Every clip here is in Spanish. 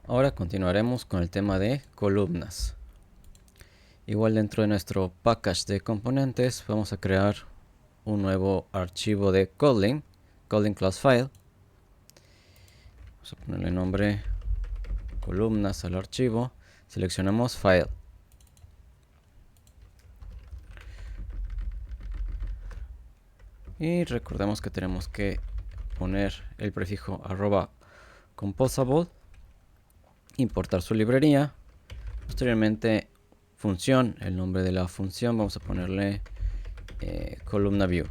Ahora continuaremos con el tema de columnas. Igual dentro de nuestro package de componentes vamos a crear un nuevo archivo de Kotlin class file. Vamos a ponerle nombre columnas al archivo. Seleccionamos file. Y recordemos que tenemos que poner el prefijo @composable, importar su librería. Posteriormente función, el nombre de la función vamos a ponerle columna view.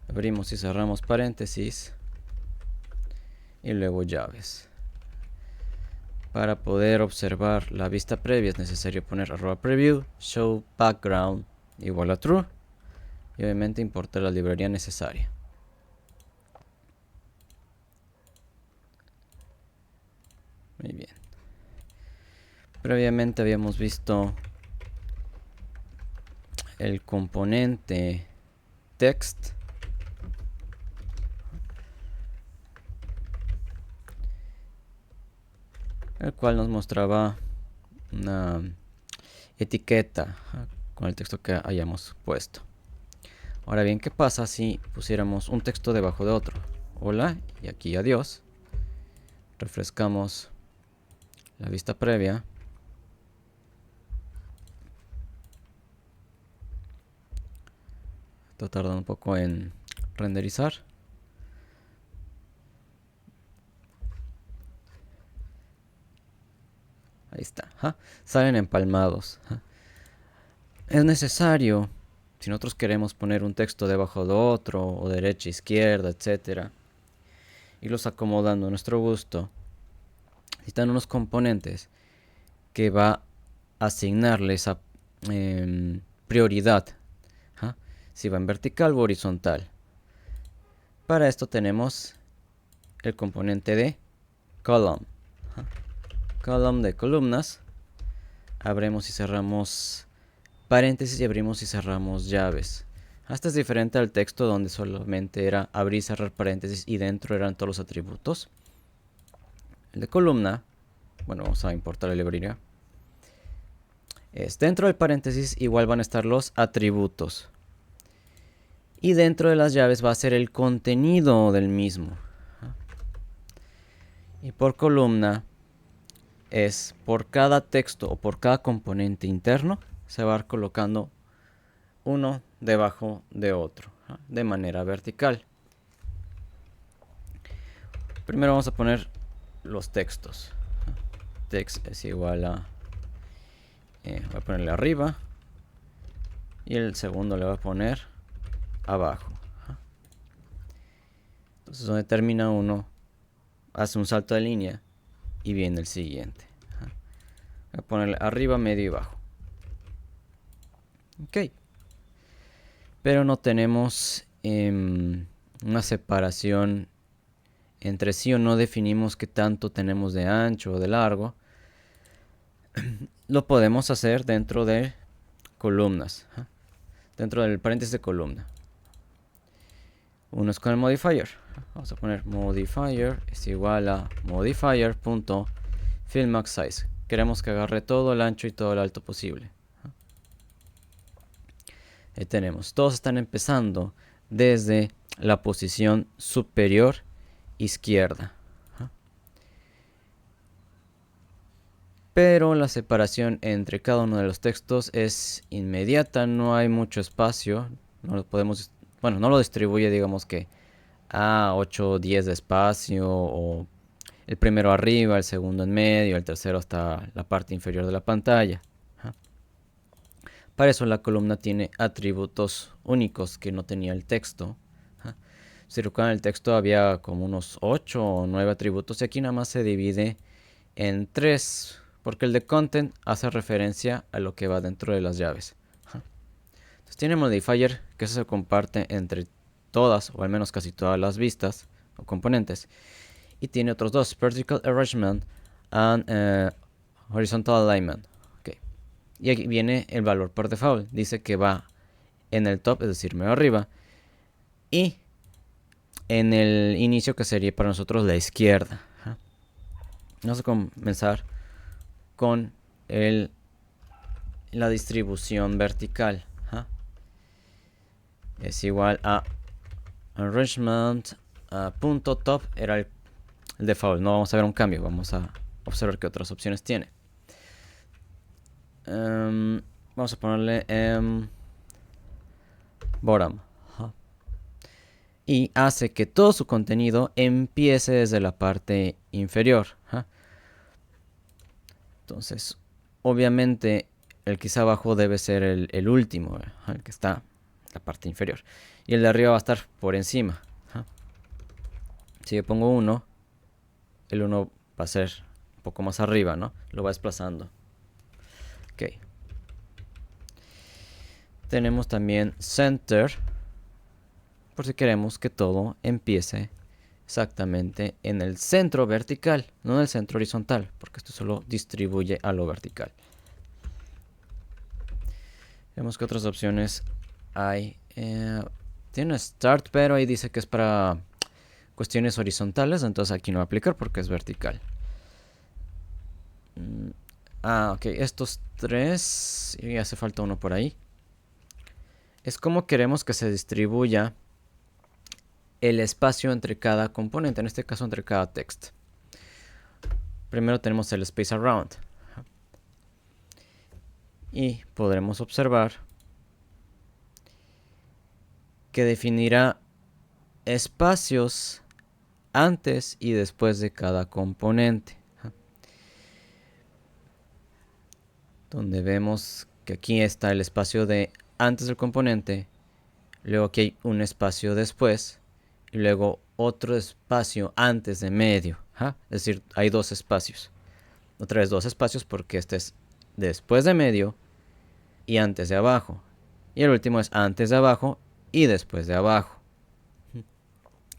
Abrimos y cerramos paréntesis y luego llaves. Para poder observar la vista previa es necesario poner @preview show background igual a true y obviamente importar la librería necesaria. Muy bien. Previamente habíamos visto el componente text, el cual nos mostraba una etiqueta con el texto que hayamos puesto. Ahora bien, ¿qué pasa si pusiéramos un texto debajo de otro? Hola y aquí adiós. Refrescamos la vista previa. Está tardando un poco en renderizar. Ahí está. Salen empalmados. Es necesario, si nosotros queremos poner un texto debajo de otro, o derecha, izquierda, etcétera, y los acomodando a nuestro gusto, necesitan unos componentes que va a asignarle esa prioridad. Si va en vertical o horizontal. Para esto tenemos el componente de column. Column de columnas. Abrimos y cerramos paréntesis y abrimos y cerramos llaves. Esto es diferente al texto donde solamente era abrir y cerrar paréntesis y dentro eran todos los atributos. El de columna, bueno, vamos a importar la librería. Dentro del paréntesis igual van a estar los atributos. Y dentro de las llaves va a ser el contenido del mismo. Y por columna es por cada texto o por cada componente interno se va a ir colocando uno debajo de otro, de manera vertical. Primero vamos a poner los textos. Text es igual a voy a ponerle arriba y el segundo le voy a poner abajo. Entonces donde termina uno hace un salto de línea y viene el siguiente. Voy a ponerle arriba, medio y bajo. Ok. Pero no tenemos una separación entre sí, o no definimos qué tanto tenemos de ancho o de largo. Lo podemos hacer dentro de columnas, dentro del paréntesis de columna. Uno es con el modifier. Vamos a poner modifier es igual a modifier.fillMaxSize. Queremos que agarre todo el ancho y todo el alto posible. Ahí tenemos. Todos están empezando desde la posición superior izquierda. Pero la separación entre cada uno de los textos es inmediata, no hay mucho espacio. No lo podemos, bueno, no lo distribuye, digamos que a 8 o 10 de espacio, o el primero arriba, el segundo en medio, el tercero hasta la parte inferior de la pantalla. Para eso la columna tiene atributos únicos que no tenía el texto. Si recuerdan, el texto había como unos 8 o 9 atributos y aquí nada más se divide en 3, porque el de content hace referencia a lo que va dentro de las llaves. Entonces tiene modifier que eso se comparte entre todas o al menos casi todas las vistas o componentes, y tiene otros dos, vertical arrangement and horizontal alignment. Okay. Y aquí viene el valor por default, dice que va en el top, es decir, medio arriba, y en el inicio, que sería para nosotros la izquierda. Vamos a comenzar con la distribución vertical. Es igual a arrangement punto top, era el default. No vamos a ver un cambio, vamos a observar qué otras opciones tiene. Vamos a ponerle bottom. Y hace que todo su contenido empiece desde la parte inferior. Entonces, obviamente, el que está abajo debe ser el último, el que está en la parte inferior. Y el de arriba va a estar por encima. Si yo pongo 1, el 1 va a ser un poco más arriba, ¿no? Lo va desplazando. Ok. Tenemos también center, por si queremos que todo empiece exactamente en el centro vertical, no en el centro horizontal, porque esto solo distribuye a lo vertical. Vemos que otras opciones hay. Tiene start, pero ahí dice que es para cuestiones horizontales, entonces aquí no va a aplicar porque es vertical. Ok, estos tres, y hace falta uno por ahí. Es como queremos que se distribuya el espacio entre cada componente, en este caso entre cada text. Primero tenemos el space around. Y podremos observar que definirá espacios antes y después de cada componente. Donde vemos que aquí está el espacio de antes del componente, luego aquí hay un espacio después y luego otro espacio antes de medio. Es decir, hay dos espacios. Otra vez dos espacios porque este es después de medio y antes de abajo. Y el último es antes de abajo y después de abajo.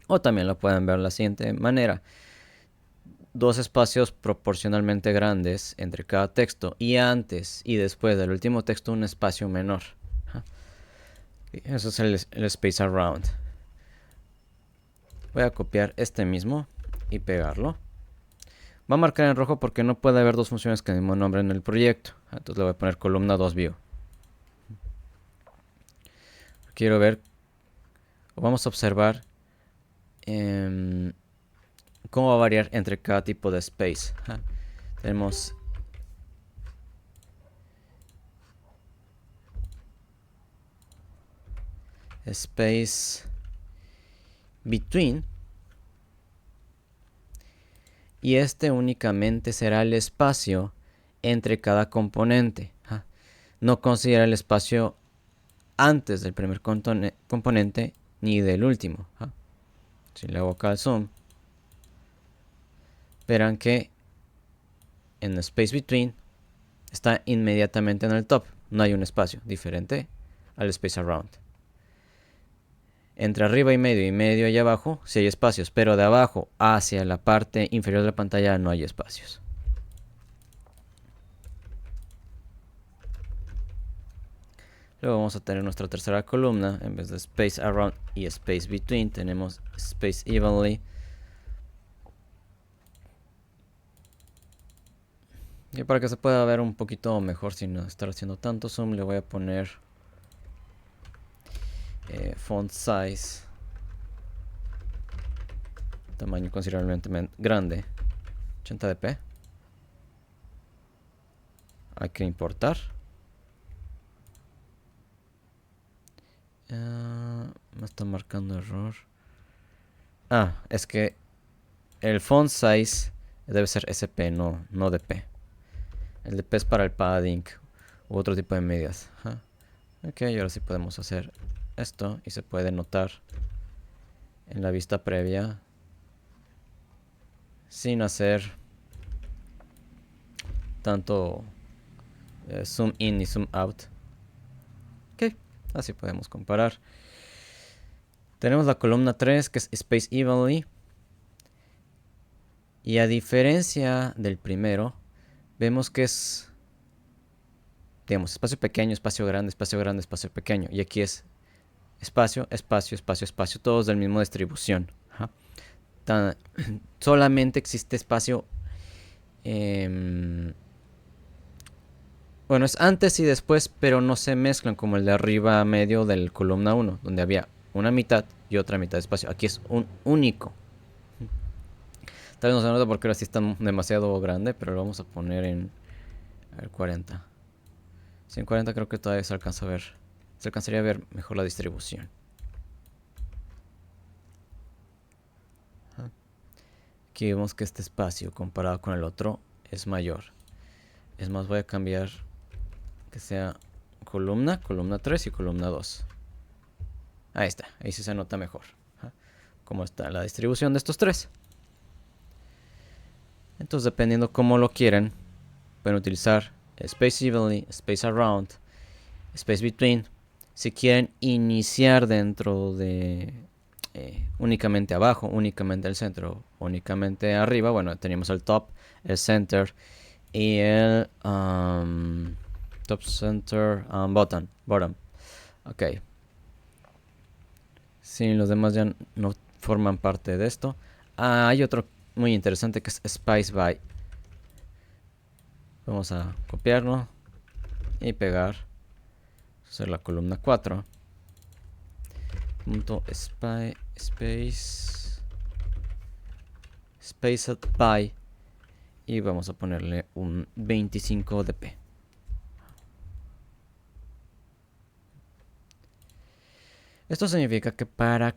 O también lo pueden ver de la siguiente manera. Dos espacios proporcionalmente grandes entre cada texto y antes y después del último texto un espacio menor. Eso es el space around. Voy a copiar este mismo y pegarlo. Va a marcar en rojo porque no puede haber dos funciones con el mismo nombre en el proyecto. Entonces le voy a poner columna 2 view. Quiero ver, o vamos a observar cómo va a variar entre cada tipo de space. Tenemos space between. Y este únicamente será el espacio entre cada componente. No considera el espacio antes del primer componente ni del último. Si le hago acá el zoom, verán que en el space between está inmediatamente en el top. No hay un espacio diferente al space around. Entre arriba y medio y abajo sí hay espacios, pero de abajo hacia la parte inferior de la pantalla no hay espacios. Luego vamos a tener nuestra tercera columna. En vez de space around y space between tenemos space evenly. Y para que se pueda ver un poquito mejor sin estar haciendo tanto zoom, le voy a poner font size, tamaño considerablemente grande, 80 dp. Hay que importar. Me está marcando error. Es que el font size debe ser SP, no DP. El DP es para el padding u otro tipo de medidas. Ok, y ahora sí podemos hacer esto y se puede notar en la vista previa sin hacer tanto zoom in y zoom out. Ok, así podemos comparar. Tenemos la columna 3 que es Space Evenly. Y a diferencia del primero, vemos que es, digamos, espacio pequeño, espacio grande, espacio grande, espacio pequeño. Y aquí es espacio, espacio, espacio, espacio, todos del mismo distribución. Solamente existe espacio Bueno, es antes y después, pero no se mezclan como el de arriba a medio del columna 1, donde había una mitad y otra mitad de espacio. Aquí es un único. Tal vez no se nota porque ahora sí está demasiado grande, pero lo vamos a poner en a ver, 40. Sí, en 40 creo que todavía se alcanza a ver. Se alcanzaría a ver mejor la distribución. Aquí vemos que este espacio comparado con el otro es mayor. Es más, voy a cambiar que sea columna 3 y columna 2. Ahí está, ahí sí se nota mejor cómo está la distribución de estos tres. Entonces, dependiendo cómo lo quieren, pueden utilizar space evenly, space around, space between. Si quieren iniciar dentro de únicamente abajo, únicamente el centro, únicamente arriba, bueno, tenemos el top, el center y el top, center, bottom. Ok. Si los demás ya no forman parte de esto. Hay otro muy interesante que es Spice by. Vamos a copiarlo y pegar. Hacer la columna 4. Punto space by. Y vamos a ponerle un 25 dp. Esto significa que para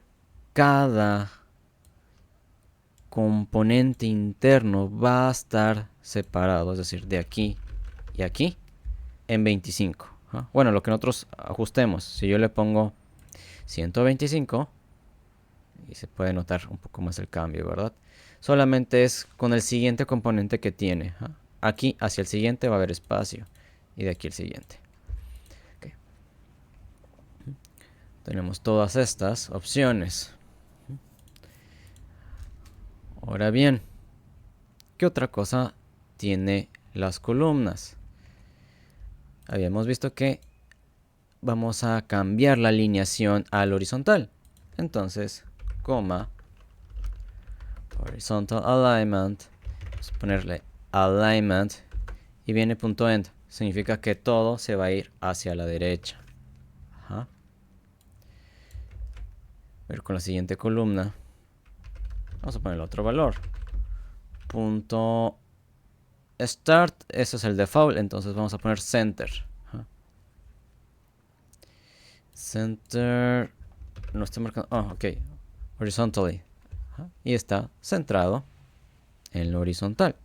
cada componente interno va a estar separado, es decir, de aquí y aquí en 25. Bueno, lo que nosotros ajustemos, si yo le pongo 125, y se puede notar un poco más el cambio, ¿verdad? Solamente es con el siguiente componente que tiene. Aquí hacia el siguiente va a haber espacio y de aquí el siguiente. Okay. Tenemos todas estas opciones. Ahora bien, ¿qué otra cosa tiene las columnas? Habíamos visto que vamos a cambiar la alineación al horizontal. Entonces, coma, horizontal alignment, vamos a ponerle alignment y viene punto end. Significa que todo se va a ir hacia la derecha. Ajá. A ver, con la siguiente columna vamos a poner otro valor. Punto start, ese es el default, entonces vamos a poner center. Center, no está marcando, ok, horizontally. Y está centrado en lo horizontal.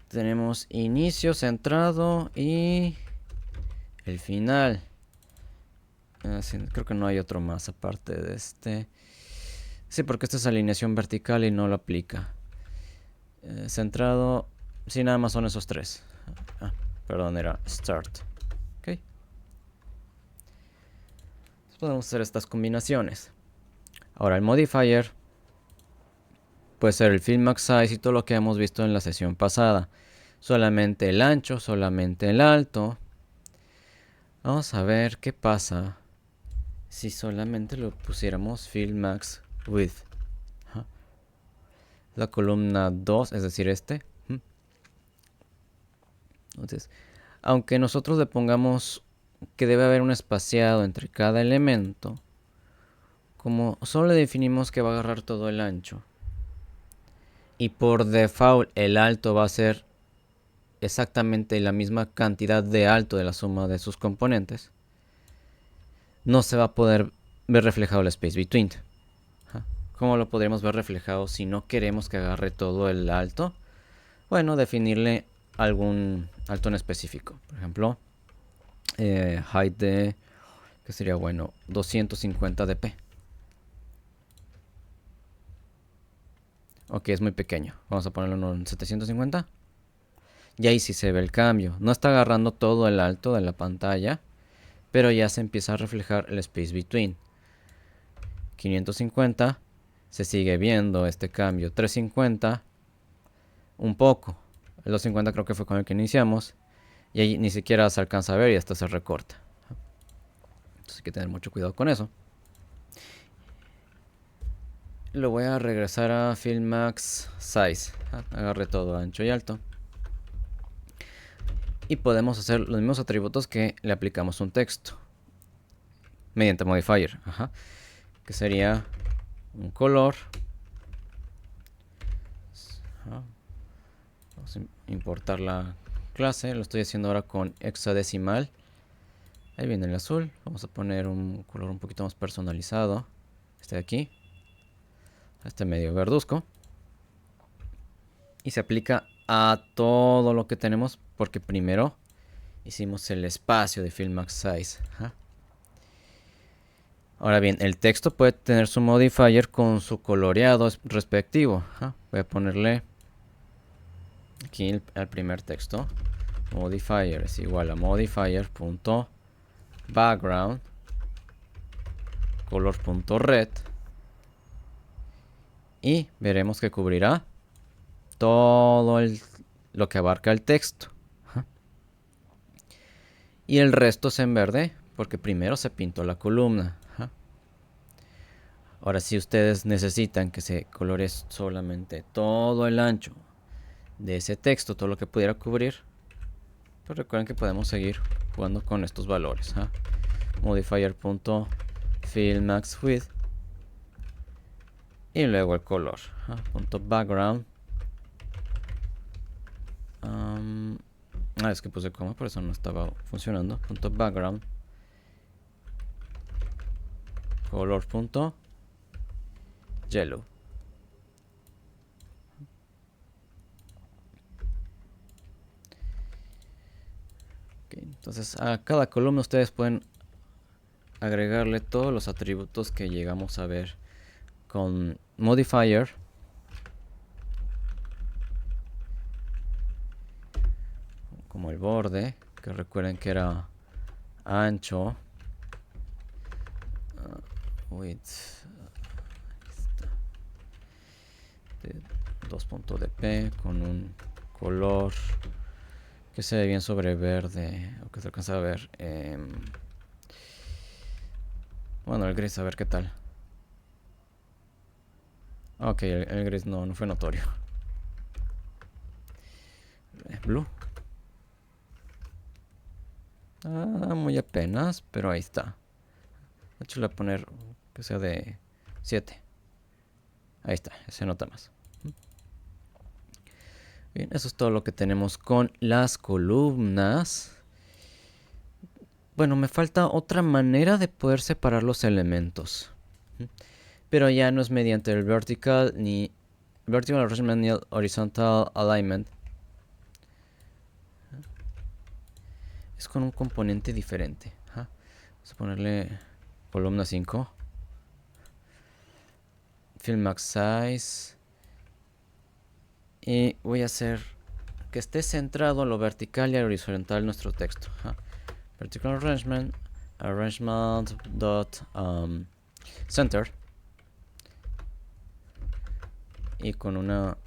Tenemos inicio centrado y el final. Creo que no hay otro más aparte de este. Sí, porque esta es alineación vertical y no lo aplica. Centrado, sí, nada más son esos tres. Perdón, era start. Ok. Entonces podemos hacer estas combinaciones. Ahora el modifier puede ser el fill max size y todo lo que hemos visto en la sesión pasada. Solamente el ancho, solamente el alto. Vamos a ver qué pasa si solamente lo pusiéramos fill max width. La columna 2, es decir, este. Entonces, aunque nosotros le pongamos que debe haber un espaciado entre cada elemento, como solo le definimos que va a agarrar todo el ancho, y por default el alto va a ser exactamente la misma cantidad de alto de la suma de sus componentes, no se va a poder ver reflejado el space between. ¿Cómo lo podremos ver reflejado si no queremos que agarre todo el alto? Bueno, definirle algún alto en específico. Por ejemplo, height de, ¿qué sería bueno? 250 dp. Ok, es muy pequeño. Vamos a ponerlo en 750. Y ahí sí se ve el cambio. No está agarrando todo el alto de la pantalla, pero ya se empieza a reflejar el space between. 550, se sigue viendo este cambio. 350, un poco. El 250 creo que fue con el que iniciamos. Y ahí ni siquiera se alcanza a ver y hasta se recorta. Entonces hay que tener mucho cuidado con eso. lo voy a regresar a Fill Max Size. Agarré todo ancho y alto. Y podemos hacer los mismos atributos que le aplicamos un texto. Mediante modifier. Que sería un color. Vamos a importar la clase. Lo estoy haciendo ahora con hexadecimal. Ahí viene el azul. Vamos a poner un color un poquito más personalizado. Este de aquí. Este medio verduzco. Y se aplica a todo lo que tenemos, porque primero hicimos el espacio de Fill Max Size. Ahora bien, el texto puede tener su modifier con su coloreado respectivo. Voy a ponerle aquí al primer texto. Modifier es igual a modifier.background color.red. Y veremos que cubrirá todo lo que abarca el texto. Y el resto es en verde, porque primero se pintó la columna. Ahora, si ustedes necesitan que se colore solamente todo el ancho de ese texto, todo lo que pudiera cubrir, pues recuerden que podemos seguir jugando con estos valores. Modifier.fillMaxWidth y luego el color. .background. Es que puse coma, por eso no estaba funcionando. .background color.yellow. Okay, entonces a cada columna ustedes pueden agregarle todos los atributos que llegamos a ver con modifier. Como el borde, que recuerden que era ancho. Width. 2.dp con un color que se ve bien sobre verde, o que se alcanza a ver. Bueno, el gris, a ver qué tal. Ok, el gris no fue notorio. Blue. Muy apenas, pero ahí está. De hecho, le voy a poner que sea de 7. Ahí está, se nota más. Bien, eso es todo lo que tenemos con las columnas. Bueno, me falta otra manera de poder separar los elementos. Pero ya no es mediante el vertical arrangement ni el horizontal alignment. Es con un componente diferente. Vamos a ponerle columna 5. Fill Max Size. Y voy a hacer que esté centrado a lo vertical y a lo horizontal nuestro texto. Vertical arrangement. Center. Y con una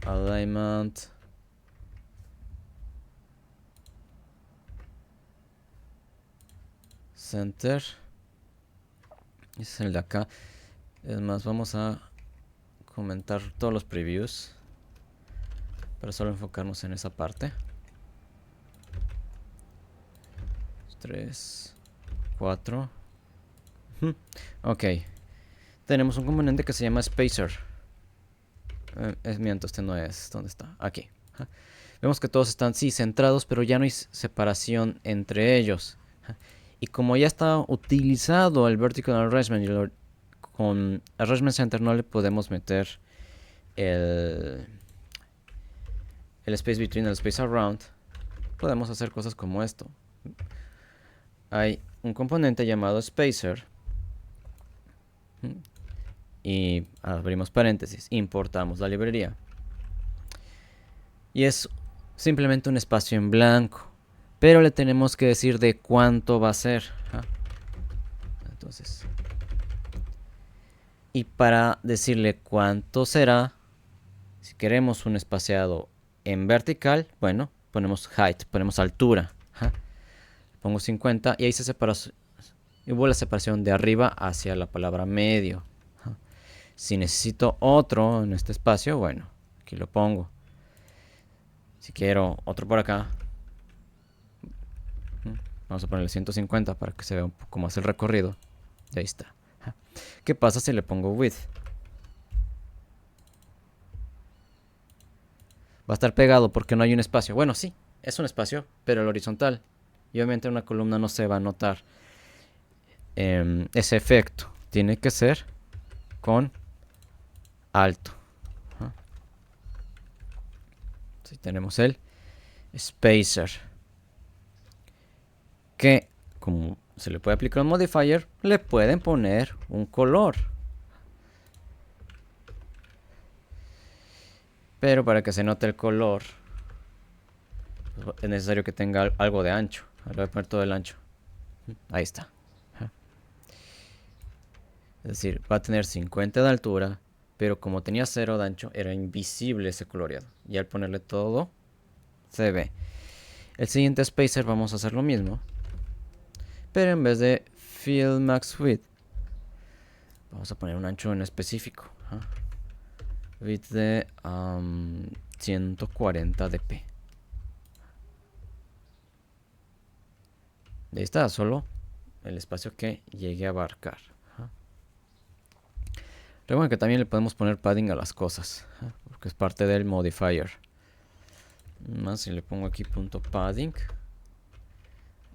alignment center. Ese es el de acá. Es más, vamos a comentar todos los previews para solo enfocarnos en esa parte. 3, 4. Ok. Tenemos un componente que se llama spacer. Miento, este no es. ¿Dónde está? Aquí. Vemos que todos están, sí, centrados, pero ya no hay separación entre ellos. Y como ya está utilizado el vertical arrangement, con arrangement center no le podemos meter el space between, el space around, podemos hacer cosas como esto. Hay un componente llamado spacer y abrimos paréntesis, importamos la librería y es simplemente un espacio en blanco, pero le tenemos que decir de cuánto va a ser. Entonces, y para decirle cuánto será, si queremos un espaciado en vertical, bueno, ponemos height, ponemos altura. Pongo 50 y ahí se separa. Y hubo la separación de arriba hacia la palabra medio. Si necesito otro en este espacio, bueno, aquí lo pongo. Si quiero otro por acá, vamos a ponerle 150 para que se vea un poco más el recorrido. Y ahí está. ¿Qué pasa si le pongo width? Va a estar pegado porque no hay un espacio. Bueno, sí, es un espacio, pero el horizontal. Y obviamente en una columna no se va a notar ese efecto. Tiene que ser con alto. Si tenemos el spacer, que como se le puede aplicar un modifier, le pueden poner un color. Pero para que se note el color, es necesario que tenga algo de ancho. Ahora voy a poner todo el ancho. Ahí está. Es decir, va a tener 50 de altura, pero como tenía 0 de ancho, era invisible ese coloreado. Y al ponerle todo, se ve. El siguiente spacer vamos a hacer lo mismo, pero en vez de fill max width, vamos a poner un ancho en específico. Width de 140 dp. Ahí está, solo el espacio que llegue a abarcar. Recuerden que también le podemos poner padding a las cosas, porque es parte del modifier. Más si le pongo aquí punto padding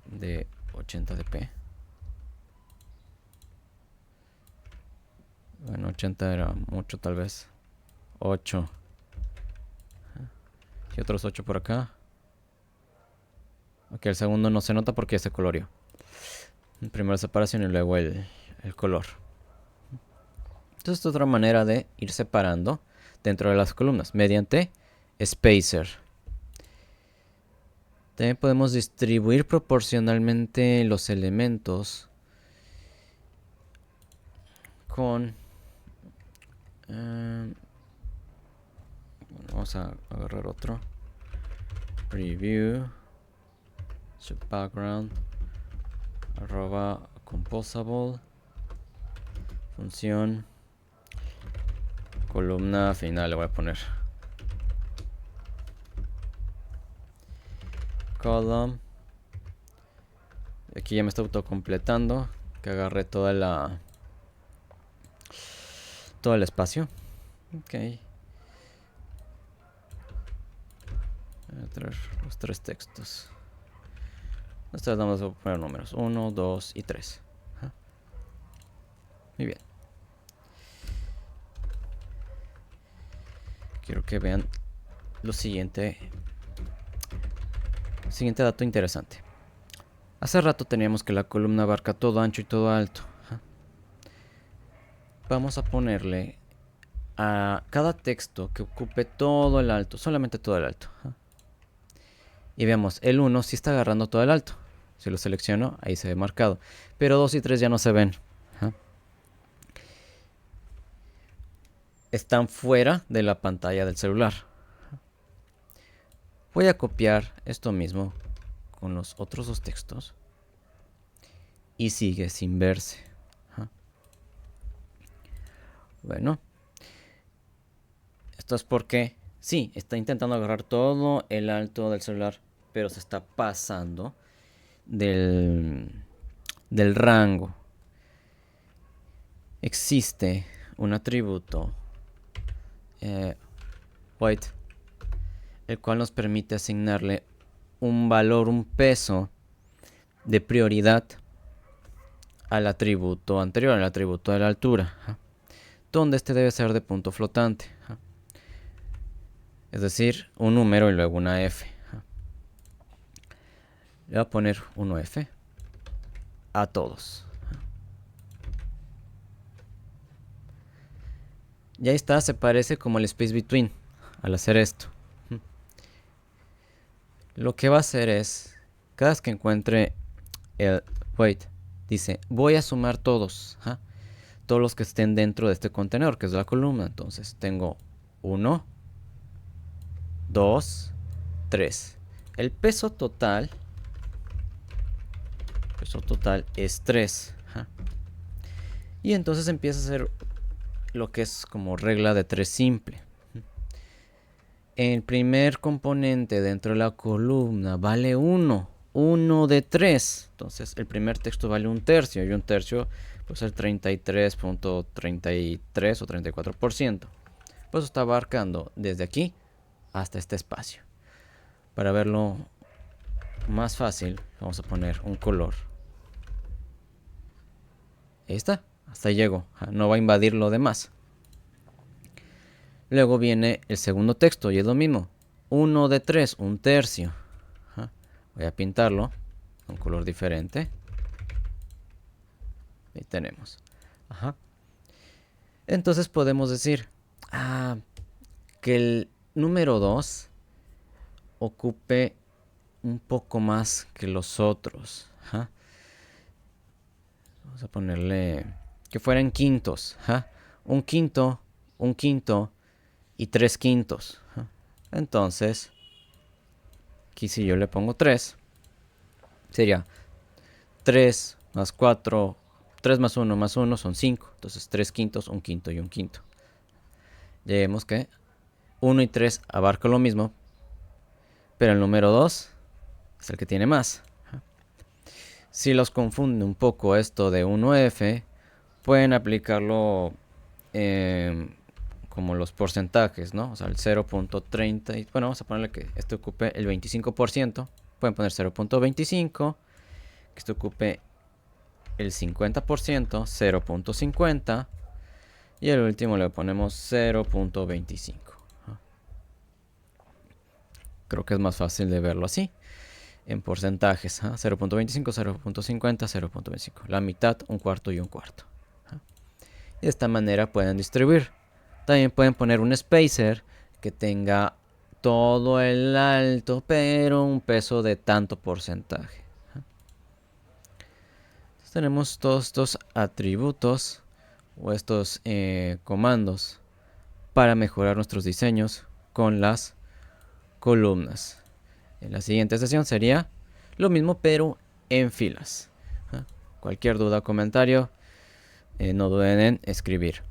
de 80 dp. Bueno, 80 era mucho tal vez. 8. Y otros 8 por acá. Ok, el segundo no se nota porque ya se coloreó. Primero separación y luego el color. Entonces es otra manera de ir separando dentro de las columnas mediante spacer. También podemos distribuir proporcionalmente los elementos con... bueno, vamos a agarrar otro. Preview. Background. Arroba composable. Función. Columna final le voy a poner. Column. Aquí ya me está autocompletando. Que agarre todo el espacio. Ok. Voy a traer los 3 textos. Nosotros vamos a poner números 1, 2 y 3. Muy bien. Quiero que vean lo siguiente. Siguiente dato interesante. Hace rato teníamos que la columna abarca todo ancho y todo alto. Vamos a ponerle a cada texto que ocupe todo el alto, solamente todo el alto. Y veamos, el 1 sí está agarrando todo el alto. Si lo selecciono, ahí se ve marcado. Pero 2 y 3 ya no se ven. Están fuera de la pantalla del celular. Voy a copiar esto mismo con los otros 2 textos. Y sigue sin verse. Bueno. Esto es porque, sí, está intentando agarrar todo el alto del celular, pero se está pasando del rango. Existe un atributo white, el cual nos permite asignarle un valor, un peso de prioridad al atributo anterior, al atributo de la altura, donde este debe ser de punto flotante. Es decir, un número y luego una F. Le voy a poner 1F a todos. Y ahí está, se parece como el space between al hacer esto. Lo que va a hacer es, cada vez que encuentre el wait, dice, voy a sumar todos. Todos los que estén dentro de este contenedor, que es la columna. Entonces tengo 1, 2, 3. El peso total es 3. Y entonces empieza a hacer lo que es como regla de 3 simple. El primer componente dentro de la columna vale 1. 1 de 3. Entonces el primer texto vale 1/3 y 1/3 puede ser 33.33 o 34%. Pues está abarcando desde aquí hasta este espacio. Para verlo más fácil, vamos a poner un color. Ahí está, hasta ahí llego. No va a invadir lo demás. Luego viene el segundo texto y es lo mismo. 1 de 3, 1/3. Voy a pintarlo con un color diferente. Ahí tenemos. Entonces podemos decir que el número 2 ocupe un poco más que los otros. Vamos a ponerle que fueran quintos. Un quinto y 3/5. Entonces, aquí si yo le pongo 3, sería 3 más 4, 3 más 1 más 1 son 5. Entonces 3/5, 1/5 y 1/5. Ya vemos que 1 y 3 abarca lo mismo, pero el número 2 es el que tiene más. Si los confunde un poco esto de 1F, pueden aplicarlo como los porcentajes, ¿no? O sea, el 0.30. Bueno, vamos a ponerle que esto ocupe el 25%. Pueden poner 0.25. Que esto ocupe el 50%, 0.50. Y el último le ponemos 0.25. Creo que es más fácil de verlo así. En porcentajes, 0.25, 0.50, 0.25. La mitad, un cuarto y un cuarto. De esta manera pueden distribuir. También pueden poner un spacer que tenga todo el alto, pero un peso de tanto porcentaje. Entonces tenemos todos estos atributos o estos comandos para mejorar nuestros diseños con las columnas. En la siguiente sesión sería lo mismo, pero en filas. Cualquier duda o comentario, no duden en escribir.